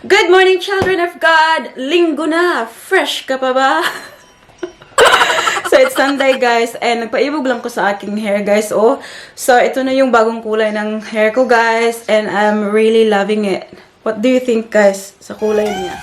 Good morning, children of God! Linggo na! Fresh ka pa ba? So, it's Sunday, guys. And nagpaibog lang ko sa aking hair, guys. Oh, so, ito na yung bagong kulay ng hair ko, guys. And I'm really loving it. What do you think, guys, sa kulay niya?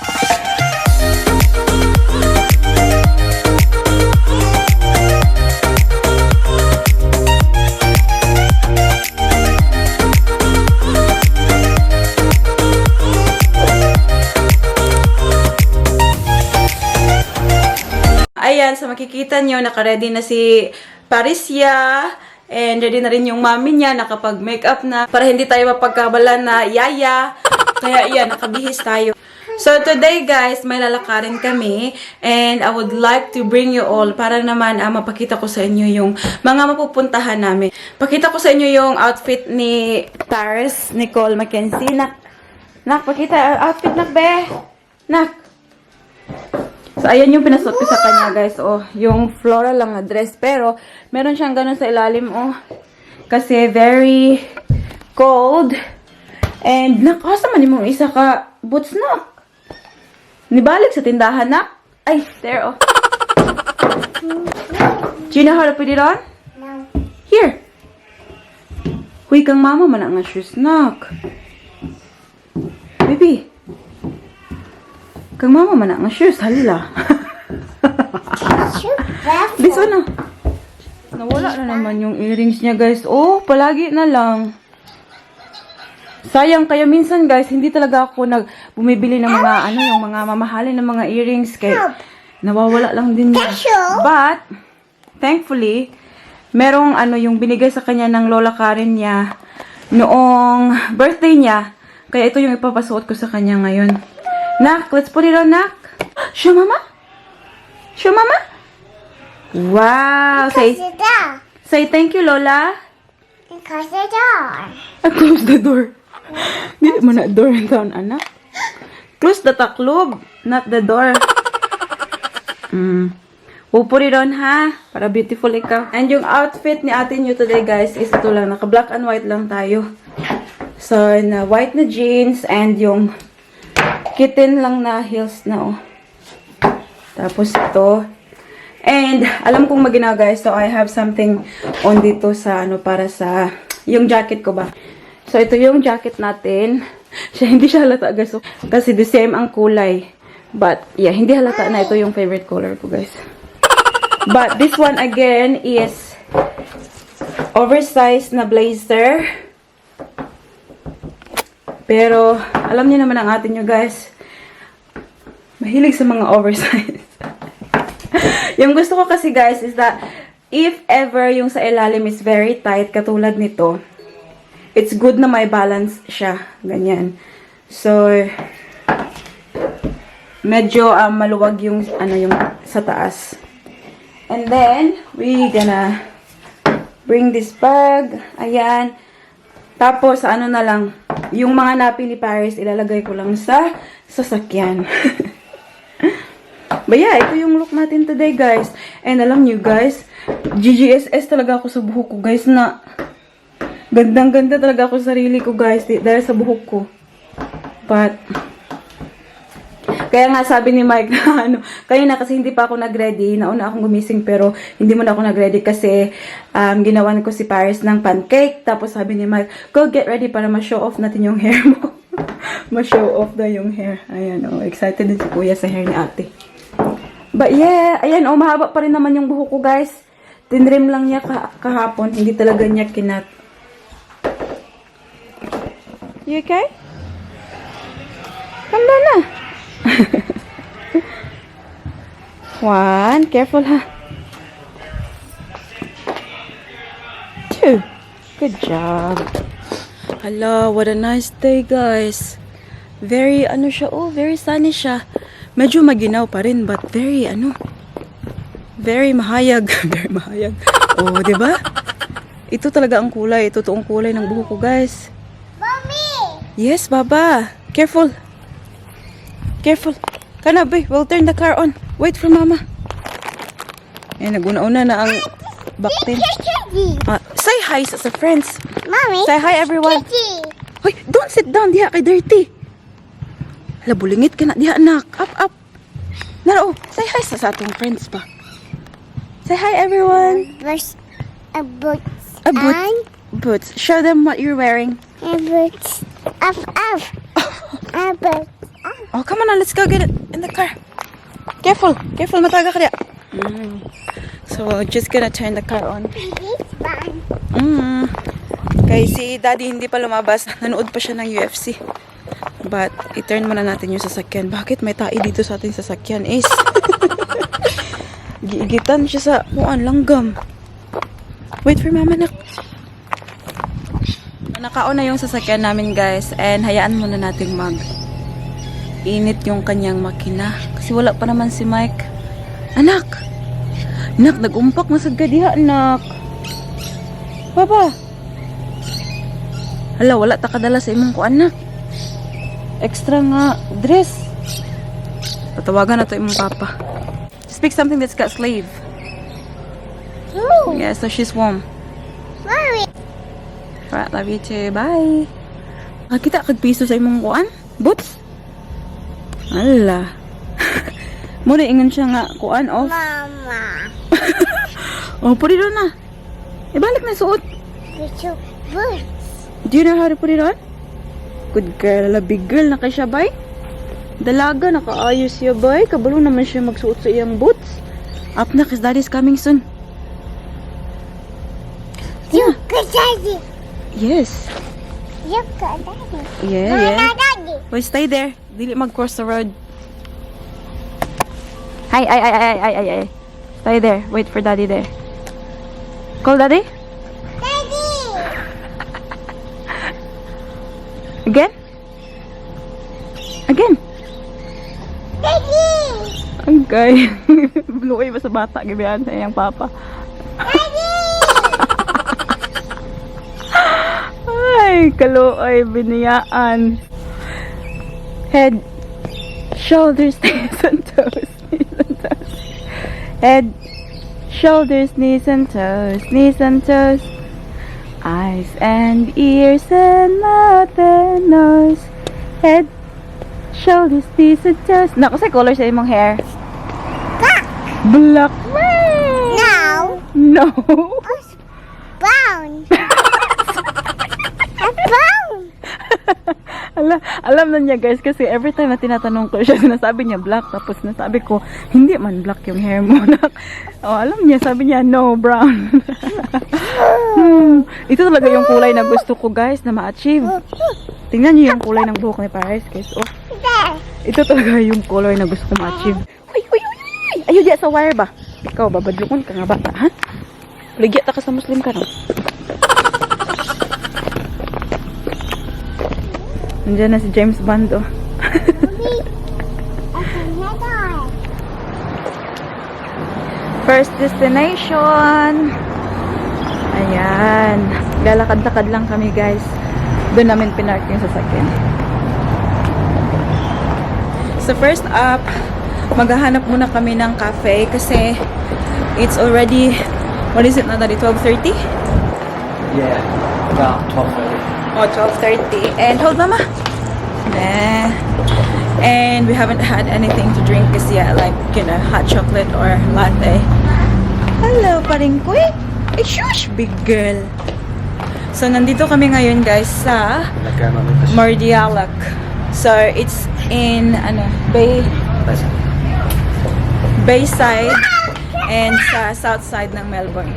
Ayan, so makikita nyo, naka-ready na si Parisya. And ready na rin yung mami niya, nakapag-makeup na. Para hindi tayo mapagkabalan na yaya. Kaya yan, nakabihis tayo. So today guys, may lalakarin kami. And I would like to bring you all para naman mapakita ko sa inyo yung mga mapupuntahan namin. Pakita ko sa inyo yung outfit ni Paris Nicole Mackenzie. Nak, pakita outfit, nak, be. Nak. So, ayan yung pinasuot ko sa kanya, guys. Oh, yung floral lang na dress. Pero, meron siyang ganun sa ilalim, oh. Kasi, very cold. And, nakasa man yung isa ka boots, na. Nibalik sa tindahan, na. Ay, there, oh. Do you know how to put it on? No. Here. Huy, kang mama man ang shoes, nak. Baby. Kang mama man ang shoes, halila. This one na. Nawala na naman yung earrings niya, guys. Oh, palagi na lang. Sayang, kaya minsan, guys, hindi talaga ako bumibili ng mga, yung mga mamahalin ng mga earrings. Kaya nawawala lang din niya. But, thankfully, merong, yung binigay sa kanya ng lola Karen niya noong birthday niya. Kaya ito yung ipapasuot ko sa kanya ngayon. Nak, let's put it on, nak. Show mama. Show mama. Wow. Say thank you, Lola. Close the door. Close the door. Hindi mo na door ang taon, anak. Close the taklob, not the door. We'll put it on, ha? Para beautiful ikaw. And yung outfit ni ate nyo today, guys, is ito lang. Naka black and white lang tayo. So, na white na jeans and yung kitten lang na heels na, oh. Tapos ito. And, alam kong maginaw, guys. So, I have something on dito sa, para sa, yung jacket ko ba. So, ito yung jacket natin. Hindi siya halata, guys. So, kasi the same ang kulay. But, yeah, hindi halata na. Ito yung favorite color ko, guys. But, this one, again, is oversized na blazer. Pero, alam niyo naman ang atin nyo, guys. Mahilig sa mga oversize. Yung gusto ko kasi, guys, is that if ever yung sa ilalim is very tight, katulad nito, it's good na may balance siya. Ganyan. So, medyo maluwag yung, yung sa taas. And then, we gonna bring this bag. Ayan. Tapos, na lang, yung mga napi ni Paris, ilalagay ko lang sa sasakyan. But yeah, ito yung look natin today, guys. And alam nyo, guys, GGSS talaga ako sa buhok ko, guys, na gandang-ganda talaga ako sa sarili ko, guys, dahil sa buhok ko. But, kaya nga sabi ni Mike na kanina kasi hindi pa ako nag-ready. Nauna akong gumising pero hindi mo na ako nag-ready kasi ginawan ko si Paris ng pancake. Tapos sabi ni Mike, go get ready para ma-show off natin yung hair mo. Ma-show off na yung hair. Ayan, oh, excited din si Kuya sa hair ni ate. But yeah, ayan, oh, mahaba pa rin naman yung buhok ko, guys. Tinrim lang niya kahapon. Hindi talaga niya kinat. You okay? Come down na. One, careful, ha. Two, good job. Hello, what a nice day, guys. Very, siya, oh, very sunny siya. Medyo maginaw pa rin, but very, very mahayag. Very mahayag. Oh, diba? Ito talaga ang kulay. Ito toong kulay ng buhok ko, guys. Mommy! Yes, Baba. Careful. Careful. Kana, boy. We'll turn the car on. Wait for Mama. Ayan, naguna-una na ang backten. Say hi sa friends. Mommy! Say hi, everyone. Kitty! Hoy, don't sit down. Diha kay dirty. Labulingit ka na diha, anak. Up. Naro, say hi sa atong friends pa. Say hi, everyone. Boots. A boots. A boots. Show them what you're wearing. A boots. Up. A boots. Oh, come on, let's go get it in the car. Careful, mataga ka diya. So, we're just gonna turn the car on. This one. Kaya si Daddy hindi pa lumabas. Nanood pa siya ng UFC. But, i-turn muna natin yung sasakyan. Bakit may tai dito sa ating sasakyan? Is giigitan siya sa langgam. Wait for mama, nak. Nakaon na yung sasakyan namin, guys. And hayaan muna natin init yung kanyang makina. Kasi wala pa naman si Mike. Anak, nag-umpak na sa gadiha, anak. Papa. Hala, wala ta kadala sa imong ko, anak. Extra nga dress. Patawagan na to imong papa. Speak something that's got sleeve. Ooh. Yeah, so she's warm. Mommy. Alright, love you too. Bye. Kita kag piso sa imong kuan? Boots? Ala. Muna ingon siya nga kuan off. Mama. Oh, put it on na. Ibalik na suot. Get your boots. Do you know how to put it on? Good girl. Big girl na kay siya, bay. Dalaga, nakaayos siya, bay. Kabalo naman siya magsuot sa iyang boots. Up na, cause daddy's coming soon. You good daddy. Yes. You good daddy. Yeah. Daddy. Well, stay there. Dili mag-cross the road. Ay. Stay there. Wait for daddy there. Call daddy? Daddy. Again? Daddy. Okay. Bluoy ba sa bata? Gabihan sa iyang papa. Ay, kaluoy, biniyaan. Head, shoulders, knees and toes, knees and toes. Head, shoulders, knees and toes, knees and toes. Eyes and ears and mouth and nose. Head, shoulders, knees and toes. Naku, sa color sa imong hair? Black. No. No. Brown. Brown. Alam na niya, guys, kasi every time na tinatanong ko siya, sinasabi niya black, tapos nasabi ko, hindi man black yung hair mo. Oh, alam niya, sabi niya, no, brown. Ito talaga yung kulay na gusto ko, guys, na ma-achieve. Tingnan niyo yung kulay ng buhok ni Paris, guys. Oh, ito talaga yung color na gusto ko ma-achieve. Uy! Ayaw diya sa wire ba? Ikaw, babadlukon ka nga bata, ha? Ligya ta ka sa Muslim ka, no? Nandiyan na si James Bond, oh. First destination. Ayan. Lalakad-lakad lang kami, guys. Doon namin pinark yung sasakyan. So first up, maghahanap muna kami ng cafe kasi it's already, what is it na dali, 12:30? Yeah, about 12:30. Oh, 12:30. And hold mama. Nah. And we haven't had anything to drink kasi like, hot chocolate or latte. Hello, paring kuy. Shush, big girl. So, nandito kami ngayon, guys, sa Mordialloc. So, it's in, Bayside and sa south side ng Melbourne.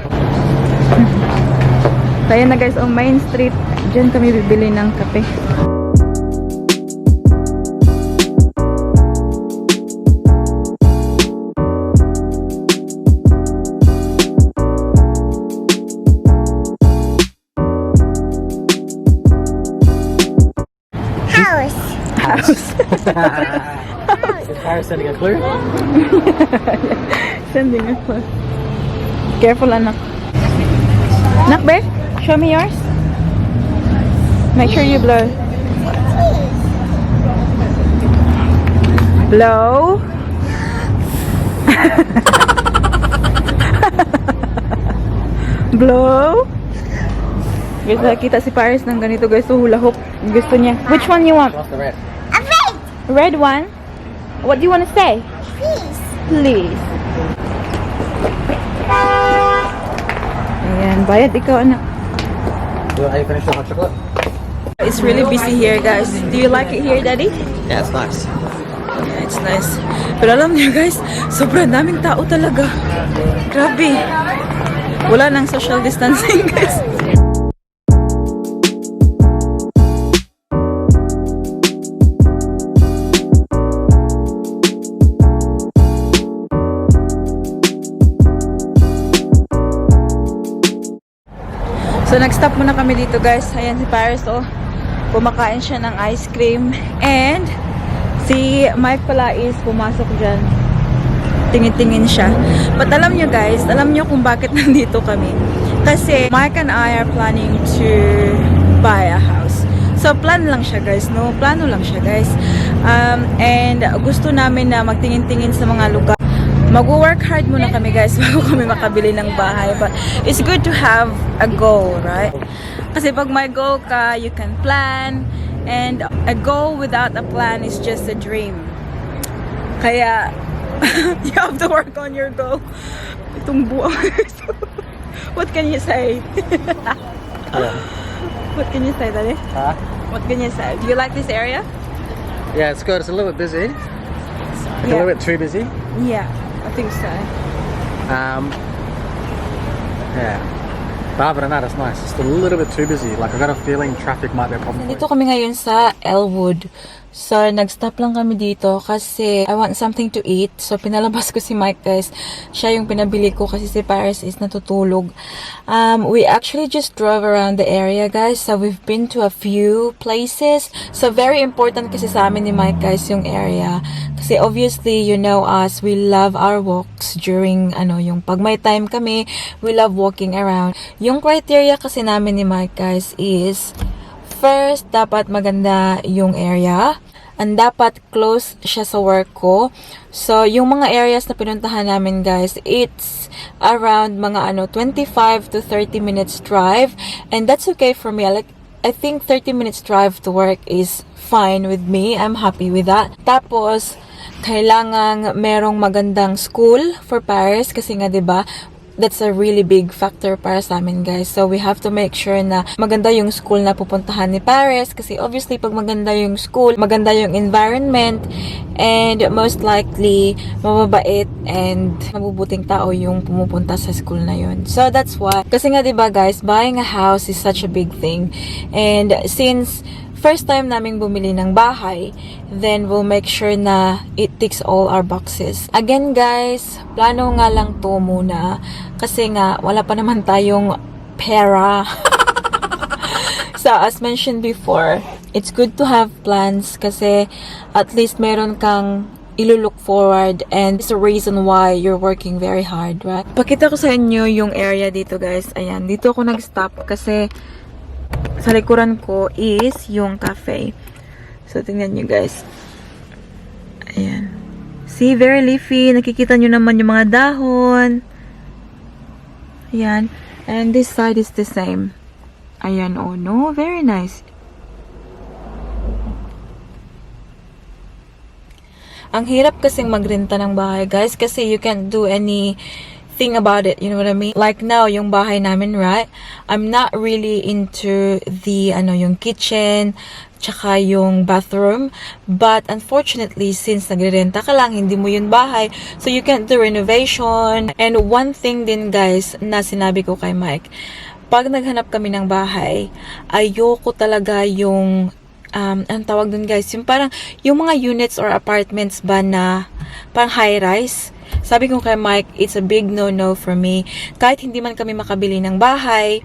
Kaya na, guys, on Main Street. Diyan kami bibili ng kape. House. Is Paris sending a clue? Sending a clue. Careful, anak. Anak, babe, show me yours. Make sure you blow. Blow. Blow. Guys, nakikita si Paris ng ganito, guys. So, hula hoop. Gusto niya. Which one you want? What's the red? A red. Red one? What do you want to say? Please. Please. Ayan, bayad ikaw, anak. Are you finished with hot chocolate? It's really busy here, guys. Do you like it here, Daddy? Yeah, it's nice. Yeah, it's nice. Pero alam niyo, guys, sobrang daming tao talaga. Grabe. Wala nang social distancing, guys. So, nag-stop muna kami dito, guys. Ayan si Paris, oh. Kumakain siya ng ice cream. And, si Mike pala is pumasok dyan. Tingin-tingin siya. But alam nyo, guys, alam nyo kung bakit nandito kami. Kasi, Mike and I are planning to buy a house. So, plan lang siya, guys, no? Plano lang siya, guys. And, gusto namin na magtingin-tingin sa mga lugar. Mag-work hard muna kami, guys, bago kami makabili ng bahay. But it's good to have a goal, right? Kasi pag may goal ka, you can plan. And a goal without a plan is just a dream. Kaya, you have to work on your goal. Itong buwan. What can you say? Yeah. What can you say, Daddy? Huh? What can you say? Do you like this area? Yeah, it's good. It's a little bit busy. A little bit too busy. Yeah, I think so. Yeah. But other than that, it's nice. It's a little bit too busy. Like, I got a feeling traffic might be a problem. Nandito kami ngayon sa Elwood. So, nag-stop lang kami dito kasi I want something to eat. So, pinalabas ko si Mike, guys. Siya yung pinabili ko kasi si Paris is natutulog. We actually just drove around the area, guys. So, we've been to a few places. So, very important kasi sa amin ni Mike, guys, yung area. Kasi obviously, you know us, we love our walks during, yung pag may time kami, we love walking around. Yung criteria kasi namin ni Mike, guys, is first, dapat maganda yung area. And dapat close siya sa work ko. So, yung mga areas na pinuntahan namin, guys, it's around mga 25 to 30 minutes drive. And that's okay for me. I think 30 minutes drive to work is fine with me. I'm happy with that. Tapos, kailangang merong magandang school for Paris kasi nga 'di ba? That's a really big factor para sa amin, guys. So, we have to make sure na maganda yung school na pupuntahan ni Paris. Kasi, obviously, pag maganda yung school, maganda yung environment, and most likely, mababait and mabubuting tao yung pumupunta sa school na yun. So, that's why. Kasi nga, diba, guys, buying a house is such a big thing. And, since first time naming bumili ng bahay, then we'll make sure na it ticks all our boxes. Again, guys, plano nga lang to muna. Kasi nga, wala pa naman tayong pera. So, as mentioned before, it's good to have plans kasi at least meron kang ilulook forward and it's the reason why you're working very hard, right? Pakita ko sa inyo yung area dito, guys. Ayan, dito ako nag-stop kasi sa likuran ko is yung cafe. So, tingnan nyo, guys. Ayan. See, very leafy. Nakikita nyo naman yung mga dahon. Ayan. And this side is the same. Ayan, oh no. Very nice. Ang hirap kasing magrenta ng bahay, guys, kasi you can't do anything about it, you know what I mean? Like now, yung bahay namin, right? I'm not really into the, yung kitchen, tsaka yung bathroom. But, unfortunately, since nagre-renta ka lang, hindi mo yun bahay, so you can't do renovation. And one thing din, guys, na sinabi ko kay Mike, pag naghanap kami ng bahay, ayoko talaga yung ang tawag dun, guys, yung parang, yung mga units or apartments ba na parang high-rise. Sabi ko kay Mike, it's a big no-no for me. Kahit hindi man kami makabili ng bahay,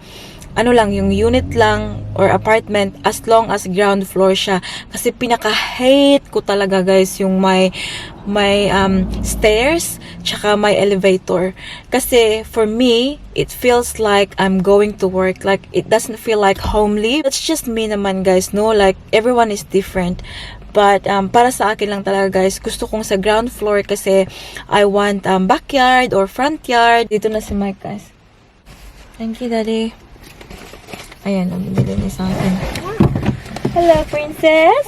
yung unit lang or apartment as long as ground floor siya. Kasi pinaka-hate ko talaga, guys, yung may stairs tsaka may elevator. Kasi for me, it feels like I'm going to work. Like, it doesn't feel like homely. That's just me naman, guys, no? Like, everyone is different. But, para sa akin lang talaga, guys, gusto kong sa ground floor kasi I want backyard or front yard. Dito na si Mike, guys. Thank you, Daddy. Ayan, binili niya sa akin. Hello, princess.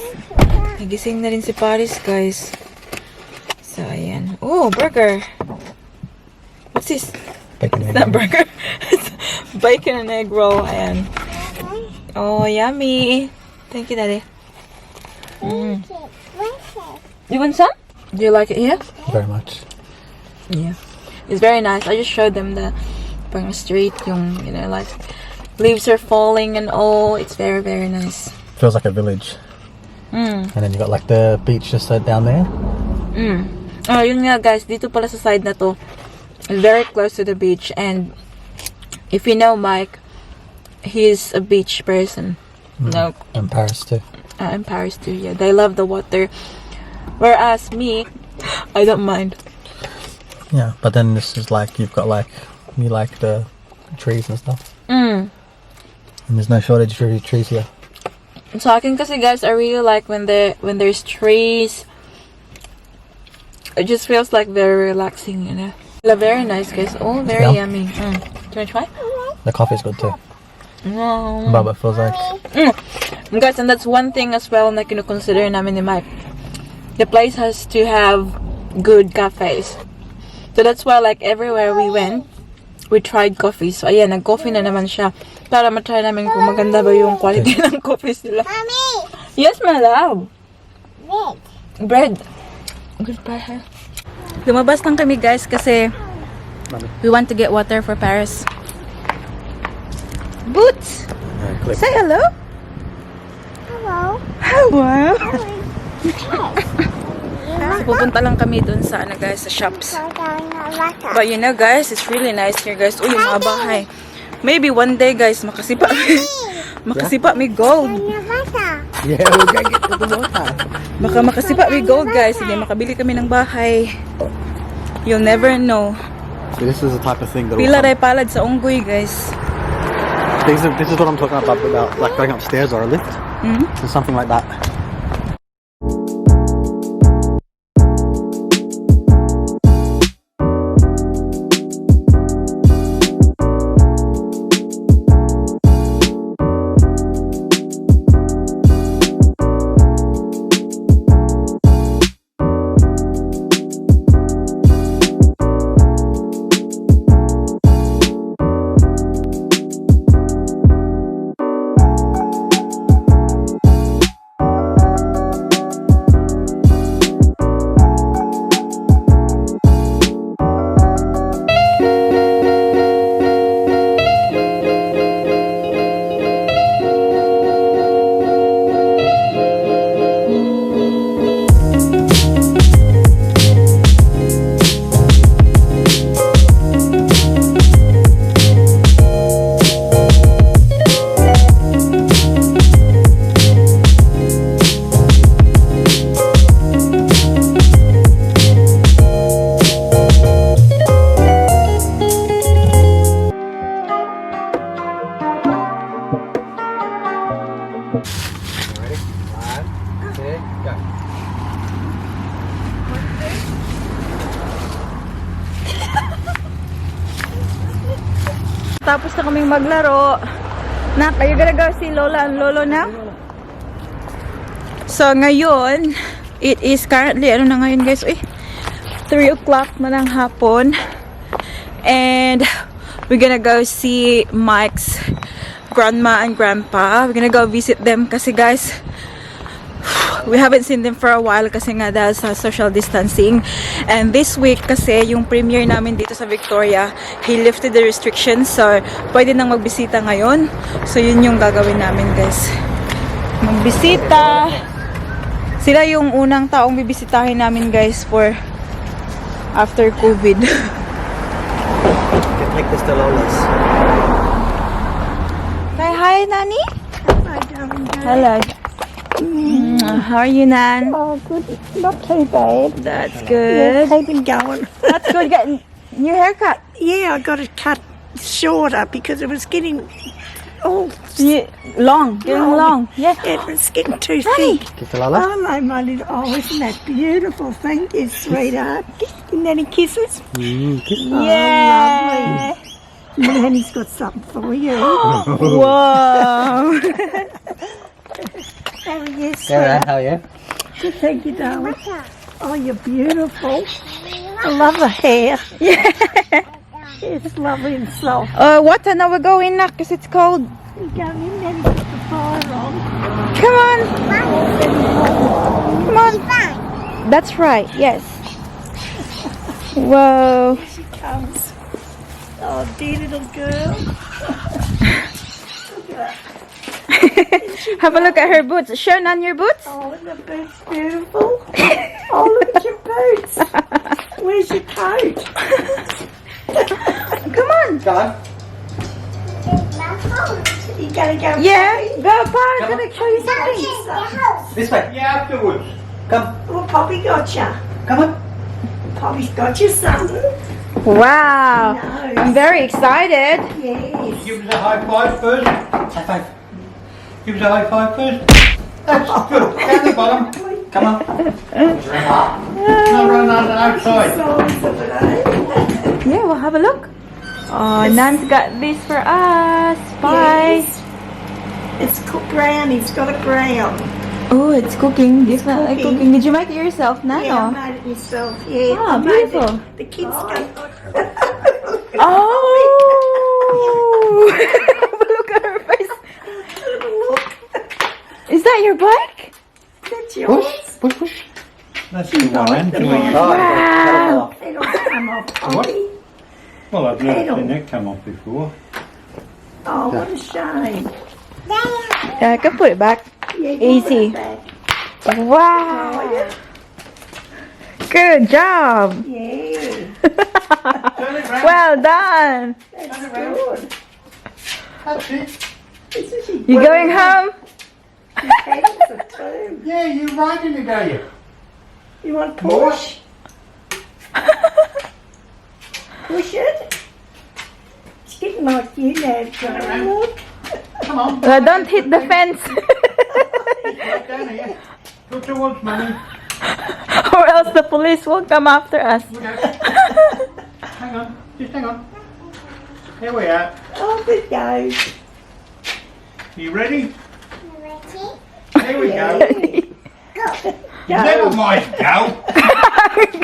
Nagising na rin si Paris, guys. So, ayan. Oh, burger. What's this? Bacon It's and not egg. burger. It's bacon and egg roll. Ayan. Oh, yummy. Thank you, Daddy. Mm. You want some? Do you like it here? Very much. Yeah. It's very nice. I just showed them the parang street, yung, you know, like leaves are falling and all. It's very, very nice. Feels like a village. Mm. And then you got like the beach just down there. Mm. Oh, yun nga guys, dito pala sa side na to. It's very close to the beach, and if you know Mike, he's a beach person. No. And Paris too. In Paris too, yeah. They love the water. Whereas me, I don't mind. Yeah, but then this is like you've got like you like the trees and stuff. Mm. And there's no shortage of trees here. Sa akin kasi guys, I really like when there's trees. It just feels like very relaxing, you know. Very nice, guys. Oh, very Yeah. yummy. Mm. Do you want to try? The coffee's good too. No. But it feels like And guys, and that's one thing as well na kinukonsider namin ni Mike. The place has to have good cafes. So that's why like everywhere we went, we tried coffee. So ayan, nag-coffee na naman siya. Para matry namin kung maganda ba yung quality ng coffees nila. Mommy, Yes, my love. red. Bread. Goodbye, ha? Lumabas lang kami guys kasi we want to get water for Paris. Boots! Say hello! Hello. Hello! You So, pupunta lang kami dun sa ano guys, sa shops. go down the water. But you know guys, it's really nice here guys. Uy, yung mga bahay. Maybe one day guys, makasipa makasipa may gold. In the water. yeah, we're gonna get to the water. Baka makasipa may gold guys. Hindi, makabili kami ng bahay. You'll never know. So this is the type of thing that Pila ray palad sa unggoy guys. this is what I'm talking about like going upstairs or a lift. Mhm. So something like that. Ready? 1, 2, go. Tapos na kaming maglaro. Nak, are you gonna go see Lola and Lolo na? So, ngayon, it is currently, ano na ngayon guys? Uy, 3 o'clock na ng hapon. And, we're gonna go see Mike's grandma and grandpa. We're gonna go visit them kasi guys, we haven't seen them for a while kasi nga dahil sa social distancing. And this week kasi yung premiere namin dito sa Victoria, he lifted the restrictions, so pwede nang magbisita ngayon. So yun yung gagawin namin guys, magbisita. Sila yung unang taong bibisitahin namin guys for after COVID. Can take this to Lola's. Say hi, Nani. Hi, darling. Hello. How are you, Nan? Oh, good. Not too bad. That's good. Keeping going. That's good. Getting new haircut. Yeah, I got it cut shorter because it was getting all Yeah, long. Getting long. Yeah. it was getting too Honey. thick. Kiss to Lola. Oh, my little, oh, isn't that beautiful? Thank you, sweetheart. And then he kisses. Kiss. Yeah. And then he's got something for you. Wow. How are you, Sarah, sweetheart? how are you? Thank you, darling. Oh, you're beautiful. I love the hair. Yeah. It's lovely and soft. What time are we going now? Because it's cold. You go in there and put the fire on. Come on. Come on. That's right. Yes. Whoa. Here she comes. Oh, dear little girl. Have a look at her boots. Show Nan your boots. Oh, and the boots beautiful. Oh, look at your boots. Where's your coat? Come on. Go on. You gotta go. Yeah. Go, Pa. I'm Come going to show you something. This way. Yeah, afterwards. Come. Well, Poppy got you. Come on. Poppy's got you something. Wow. Nice. I'm very excited. Yes. Give us a high five first. High five. Give us a high five first. That's good. Down the bottom. Come on. No, run on the outside. Yeah, we'll have a look. Oh, Nan's got this for us. Bye. Yes. It's cooked brown. He's got a brown. Oh, it's cooking. Definitely cooking. cooking. Did you make it yourself, Nan? Yeah, I or- made it myself. Yeah. Ah, I made beautiful. it. The kids go. Oh! Look at her face. Is that your bike? That's yours. Push, push, push. That's the one end to it. Wow. They don't come off, Poppy. Well, I've never seen it come off before. Oh, what a shame. Yeah, I can put it back. Yeah, you Easy. put it Wow. back. Good job. Yeah. Well done. That's good. That's it. This is your You going home? pedals are too. Yeah, you're riding it, are you? You want push? Push it. It's getting like you now, Joe. Look. Come on. Don't hit the fence. Right down here. Go towards Mummy. Or else the police will come after us. Hang on. Just hang on. Here we are. Oh, good go. You ready? Here we go. Go. Never mind, go.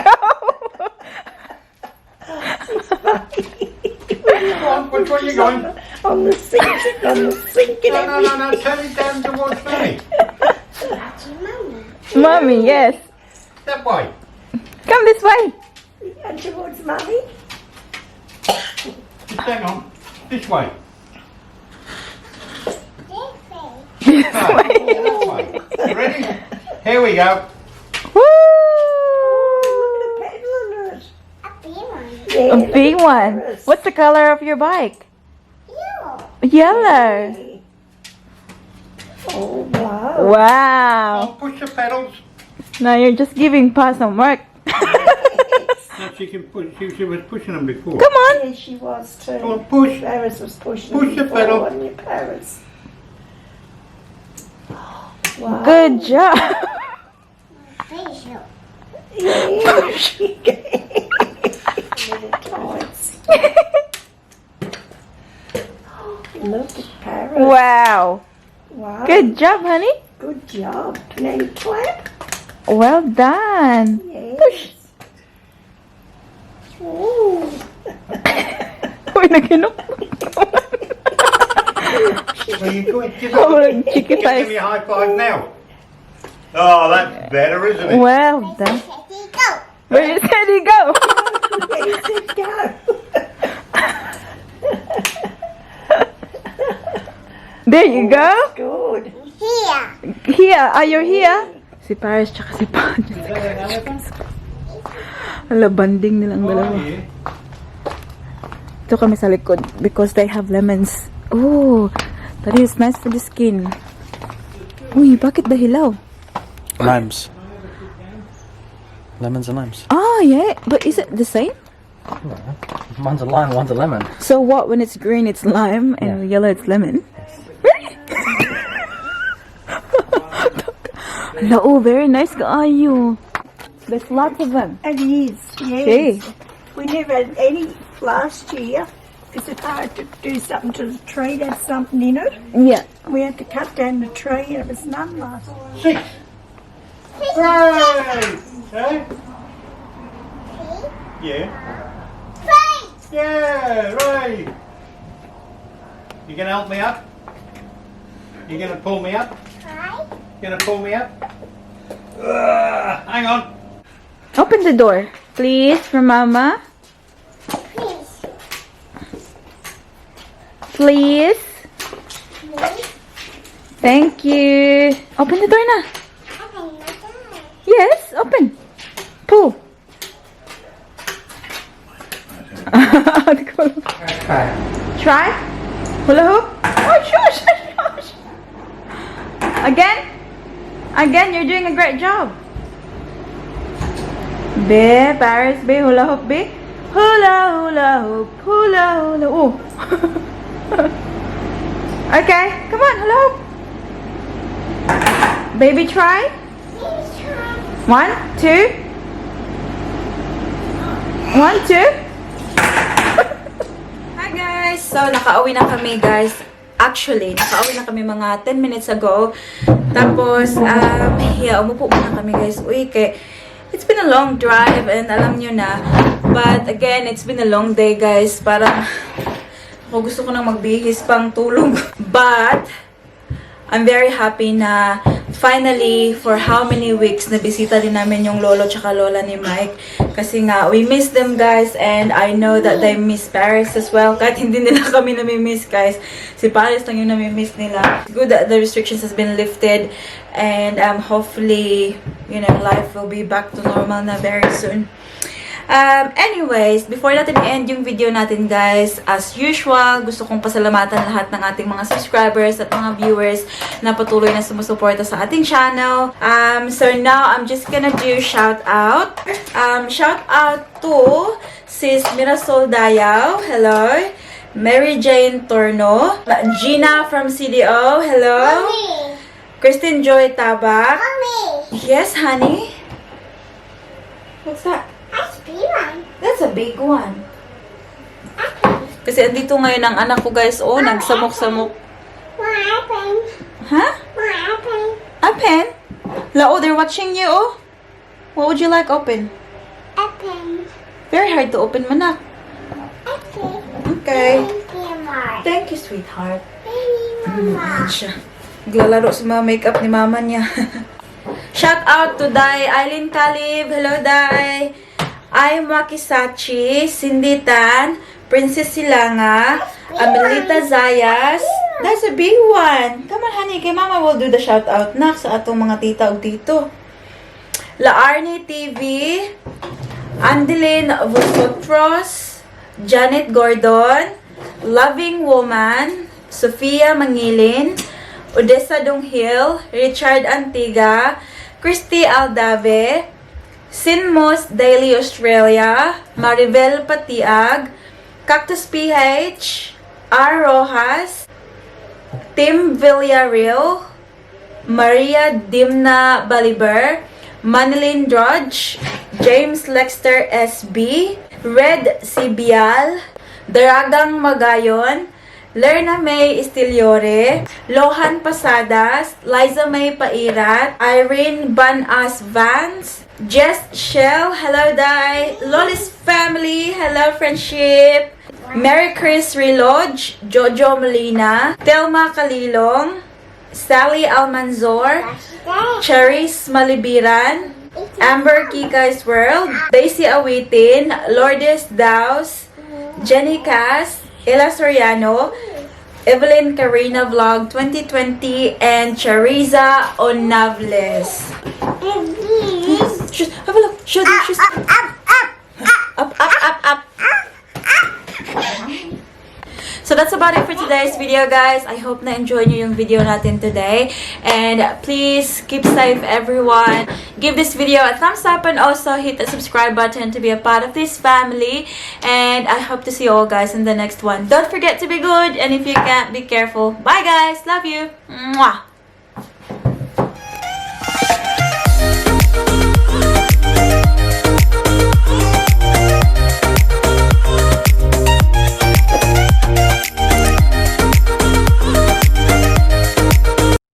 Come on, which way are you going? On the sink, on the sink and No, no, no, no. Turn it down towards Mummy. Mommy, yes. That way. Come this way. everything. Towards Mummy. Just hang on. This way. This That way. way. Ready? Here we go. Woo! Pedal on it. A Yeah, big one. What's the color of your bike? Yellow. oh, wow. Wow. Oh, push the pedals. Now you're just giving Pa some work. No, she can push. She was pushing them before. Come on. Yeah, she was too. Come on, push. Paris was pushing Push the before, pedal. wasn't you, Paris? Wow. Good job. Yeah. Little tights. Look at Paris. Wow. Wow. Good job, honey. Good job. Now you clap. Well done. Yes. Ooh. Uy, naginok. Where you going? Just Oh, cheeky give face. me a high five now. Oh, that's better, isn't it? Well done. Where you said he go? Where did it go? There you go. Good. Here. Are you here? Si Paris tsaka si Pa. Hala, banding nilang dalawa. Ito kami sa likod because they have lemons. Oh, that is nice for the skin. Uy, bakit dahilaw? Limes. Lemons and limes. Ah, yeah. But is it the same? One's a lime, one's a lemon. So what, when it's green, it's lime, and yellow, it's lemon? Really? Hala, oh, very nice kaayo. There's lots of them. It is, yes. Okay. We never had any last year because it's hard to do something to the tree that had something in it. Yeah. We had to cut down the tree and it was none last. 6. Ray! Hey? Yeah. Yeah, Ray! You gonna help me up? You gonna pull me up? You gonna pull me up? Hang on. Open the door, please, for Mama. Please. Thank you. Open the door na. Yes, open. Pull. Try. Hula hoop. Oh, shush, shush. Again. Again, you're doing a great job. Be, Paris, be, hula hoop, be. Hula, hula hoop, hula, hula. Oh. Okay, come on, hula hoop. Baby, try. 1, 2. 1, 2. Hi guys! So, nakauwi na kami guys. Actually, nakauwi na kami mga 10 minutes ago. Tapos, umupo muna kami guys. Uy, it's been a long drive and alam nyo na. But again, it's been a long day guys. Parang, gusto ko nang magbihis pang tulog. But, I'm very happy na finally, for how many weeks, nabisita din namin yung lolo tsaka lola ni Mike. Kasi nga, we miss them guys and I know that they miss Paris as well. Kahit hindi nila kami namimiss guys. Si Paris lang yung namimiss nila. It's good that the restrictions has been lifted and hopefully, you know, life will be back to normal na very soon. Anyways, before natin i-end yung video natin guys, as usual, gusto kong pasalamatan lahat ng ating mga subscribers at mga viewers na patuloy na sumusuporta sa ating channel. So now, I'm just gonna do shout out. Shout out to Sis Mirasol Dayaw, hello. Mary Jane Torno. Gina from CDO, hello. Mommy. Kristen Joy Tabak. Mommy. Yes, honey. What's that? That's a big one. That's a big one. Kasi andito ngayon ang anak ko guys. Oh, nagsamok-samok. What happened? Huh? What happened? A pen? La, oh, they're watching you, oh. What would you like open? Open. Very hard to open, manak. Okay. Okay. Thank you, Mark. Thank you, sweetheart. Thank you, Mama. Siya. Naglalaro sa mga makeup ni mama niya. Shout out to Dai Eileen Kalib. Hello, Dai. Ay Makisachi, Sinditan, Princess Silanga, Amelita Zayas. That's a big one. Come on, honey. Kay mama will do the shout out na sa atong mga tita o tito. La Arnie TV, Andeline Vosotros, Janet Gordon, Loving Woman, Sofia Mangilin, Odessa Donghil, Richard Antiga, Christy Aldave, Sinmos Daily Australia, Maribel Patiag, Cactus PH, R. Rojas, Tim Villarreal, Maria Dimna Baliber, Manilyn Drudge, James Lexter SB, Red Sibial, Daragang Magayon, Lerna May Istiliore, Lohan Pasadas, Liza May Pairat, Irene Banas Vance, Jess Shell, hello Dai, Lolis Family, hello Friendship, Mary Chris Relodge, Jojo Molina, Telma Kalilong, Sally Almanzor, Charis Malibiran, Amber Kika's World, Daisy Awitin, Lourdes Daus, Jenny Cass, Ella Soriano, Evelyn Karina Vlog 2020, and Chariza Onables. Have a look. Show them. She's up. So that's about it for today's video, guys. I hope na enjoy nyo yung video natin today. And please keep safe, everyone. Give this video a thumbs up and also hit the subscribe button to be a part of this family. And I hope to see you all guys in the next one. Don't forget to be good, and if you can't, be careful. Bye, guys. Love you. Mwah.